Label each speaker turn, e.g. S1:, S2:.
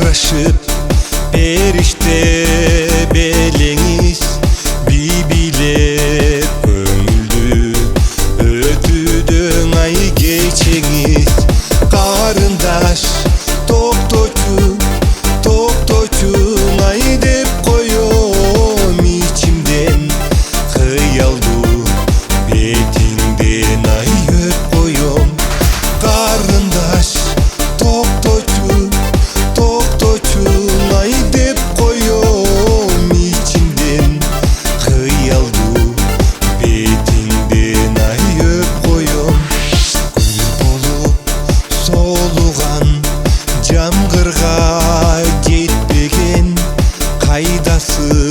S1: жарашып периште белеңиз бибилер көңүлдү өтүүдөң ай кечеңиз карындаш токточу ай деп коём ичимден кыялдуу бетиңден ай өп коём карындаш токточу ай деп коём ичимден кыялдуу бетиңден ай өп коём гүл болуп соолуган жамгырга жетпеген кайдасы